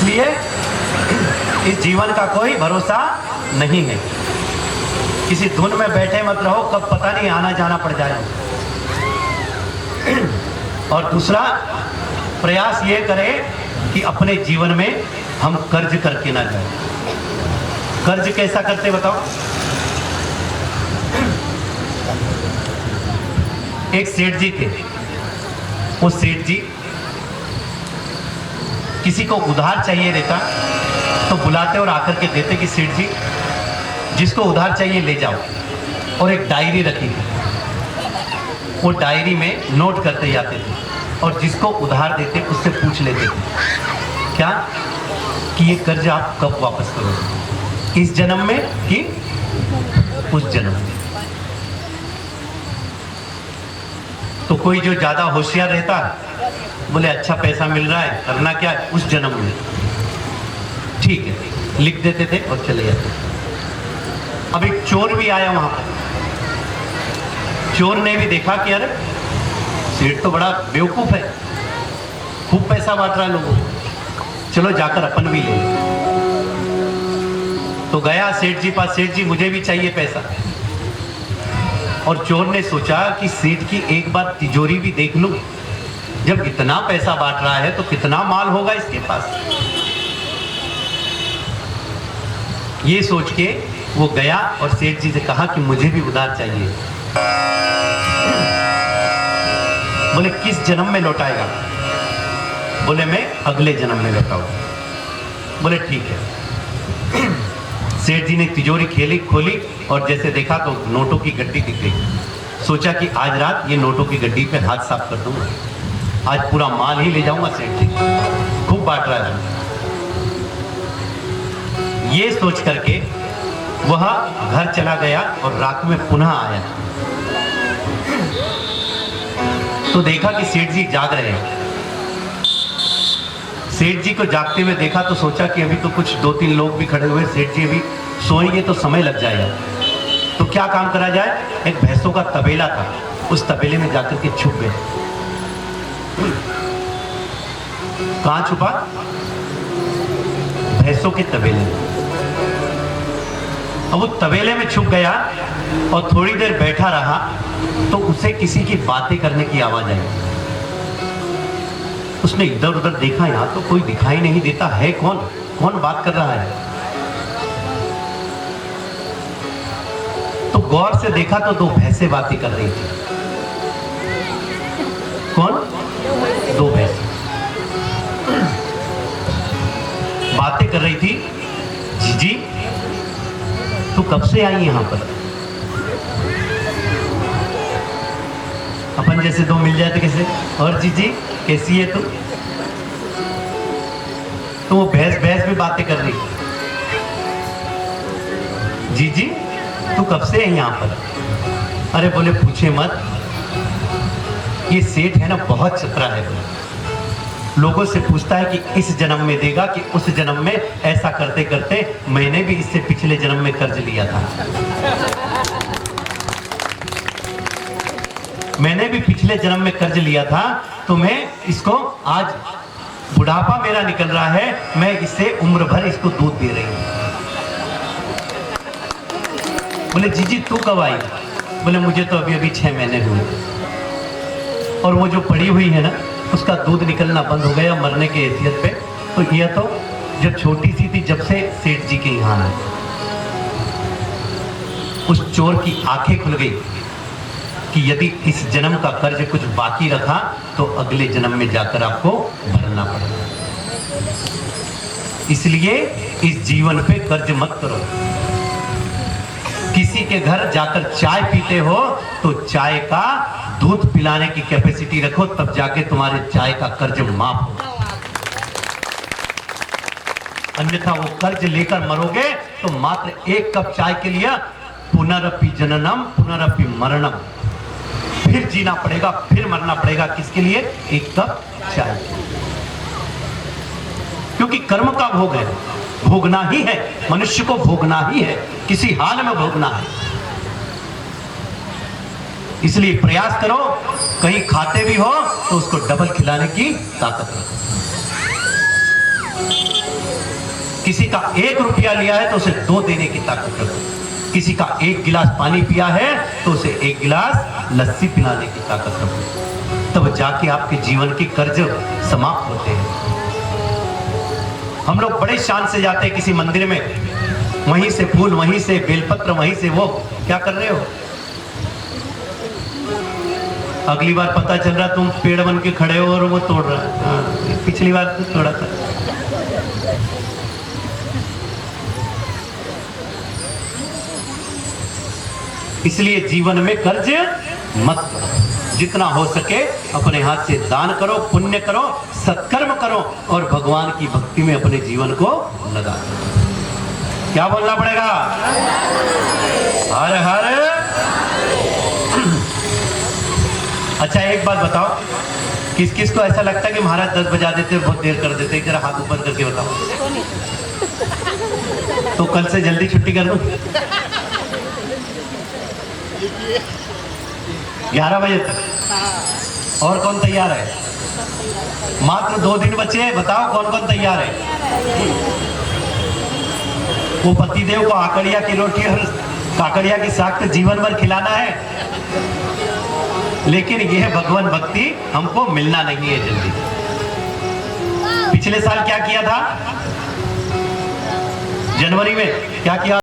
इसलिए इस जीवन का कोई भरोसा नहीं है। किसी धुन में बैठे मत रहो, कब पता नहीं आना जाना पड़ जाए। और दूसरा प्रयास ये करें कि अपने जीवन में हम कर्ज करके ना जाए। कर्ज कैसा करते बताओ? एक सेठ जी थे। वो सेठ जी किसी को उधार चाहिए रहता तो बुलाते और आकर के देते कि सेठ जी जिसको उधार चाहिए ले जाओ, और एक डायरी रखी थी। वो डायरी में नोट करते जाते थे और जिसको उधार देते उससे पूछ लेते थे क्या कि ये कर्ज आप कब वापस करोगे, इस जन्म में कि उस जन्म में। तो कोई जो ज्यादा होशियार रहता बोले अच्छा पैसा मिल रहा है, करना क्या है, उस जन्म में। ठीक है, लिख देते थे और चले जाते थे। अब एक चोर भी आया वहां पर। चोर ने भी देखा कि अरे सेठ तो बड़ा बेवकूफ है, खूब पैसा बांट रहा है लोगों को, चलो जाकर अपन भी ले। तो गया सेठ जी पास, सेठ जी मुझे भी चाहिए पैसा। और चोर ने सोचा कि सेठ की एक बार तिजोरी भी देख लूं, जब इतना पैसा बांट रहा है तो कितना माल होगा इसके पास। ये सोच के वो गया और सेठ जी से कहा कि मुझे भी उधार चाहिए। बोले किस जन्म में लौटाएगा? बोले मैं अगले जन्म में लौटाऊंगा। बोले ठीक है। सेठ जी ने तिजोरी खोली और जैसे देखा तो नोटों की गड्डी दिख गई। सोचा कि आज रात ये नोटों की गड्डी पे हाथ साफ कर दूंगा, आज पूरा माल ही ले जाऊंगा। सेठ जी खूब बांट रहा है। ये सोच करके वह घर चला गया और रात में पुनः आया तो देखा कि सेठ जी जाग रहे हैं। सेठ जी को जागते हुए देखा तो सोचा कि अभी तो कुछ 2-3 लोग भी खड़े हुए, सेठ जी अभी सोएंगे तो समय लग जाएगा। तो क्या काम करा जाए? एक भैंसों का तबेला था, उस तबेले में जाकर के छुप गए। कहां छुपा? भैंसों के तबेले में। अब वो तबेले में छुप गया और थोड़ी देर बैठा रहा तो उसे किसी की बातें करने की आवाज आई। उसने इधर उधर देखा, यहां तो कोई दिखाई नहीं देता है, कौन बात कर रहा है। तो गौर से देखा तो 2 भैंसें बातें कर रही थी। कौन? 2 भैंसें बातें कर रही थी। जीजी तू कब से आई यहां पर? अपन जैसे 2 मिल जाते कैसे? और जीजी कैसी है तू? तो वो भैंस भी बातें कर रही। जीजी तू कब से है यहां पर? अरे बोले पूछे मत, ये सेठ है ना बहुत चतुरा है, लोगों से पूछता है कि इस जन्म में देगा कि उस जन्म में। ऐसा करते करते मैंने भी इससे पिछले जन्म में कर्ज लिया था। मैंने भी पिछले जन्म में कर्ज लिया था, तो मैं इसको आज बुढ़ापा मेरा निकल रहा है, मैं इससे उम्र भर इसको दूध दे रही हूं। बोले जीजी तू कब आई? बोले मुझे तो अभी 6 महीने हुए, और वो जो पड़ी हुई है ना उसका दूध निकलना बंद हो गया मरने के हैसियत पे। तो यह तो जब छोटी सी थी, जब से सेठ जी के यहाँ है। उस चोर की आंखें खुल गई कि यदि इस जन्म का कर्ज कुछ बाकी रखा तो अगले जन्म में जाकर आपको भरना पड़ेगा। इसलिए इस जीवन पे कर्ज मत करो। किसी के घर जाकर चाय पीते हो तो चाय का दूध पिलाने की कैपेसिटी रखो, तब जाके तुम्हारे चाय का कर्ज माफ होगा। अन्यथा वो कर्ज लेकर मरोगे तो मात्र 1 कप चाय के लिए पुनरपि जननम पुनरपि मरणम, फिर जीना पड़ेगा, फिर मरना पड़ेगा। किसके लिए? 1 कप चाय। क्योंकि कर्म का भोग है, भोगना ही है, मनुष्य को भोगना ही है, किसी हाल में भोगना है। इसलिए प्रयास करो, कहीं खाते भी हो तो उसको डबल खिलाने की ताकत रखो। किसी का 1 रुपया लिया है तो उसे 2 देने की ताकत रखो। किसी का 1 गिलास पानी पिया है तो उसे 1 गिलास लस्सी पिलाने की ताकत रखो। तब जाके आपके जीवन के कर्ज समाप्त होते हैं। हम लोग बड़े शान से जाते हैं किसी मंदिर में, वहीं से फूल, वहीं से बेलपत्र, वहीं से वो क्या कर रहे हो? अगली बार पता चल रहा तुम पेड़ बन के खड़े हो और वो तोड़ रहा है। हाँ, पिछली बार तो तोड़ा था। इसलिए जीवन में कर्ज मत करो। जितना हो सके अपने हाथ से दान करो, पुण्य करो, सत्कर्म करो और भगवान की भक्ति में अपने जीवन को लगा दो। क्या बोलना पड़ेगा? हर हर। अच्छा एक बात बताओ, किस किस को ऐसा लगता है कि महाराज 10 बजा देते, बहुत देर कर देते? जरा हाथ ऊपर करके बताओ। तो कल से जल्दी छुट्टी कर दो 11 बजे तक। और कौन तैयार है? मात्र 2 दिन बचे हैं, बताओ कौन कौन तैयार है? वो पतिदेव को आकड़िया की रोटी और काकड़िया की साग तो जीवन भर खिलाना है, लेकिन यह भगवान भक्ति हमको मिलना नहीं है जल्दी। पिछले साल क्या किया था? जनवरी में क्या किया?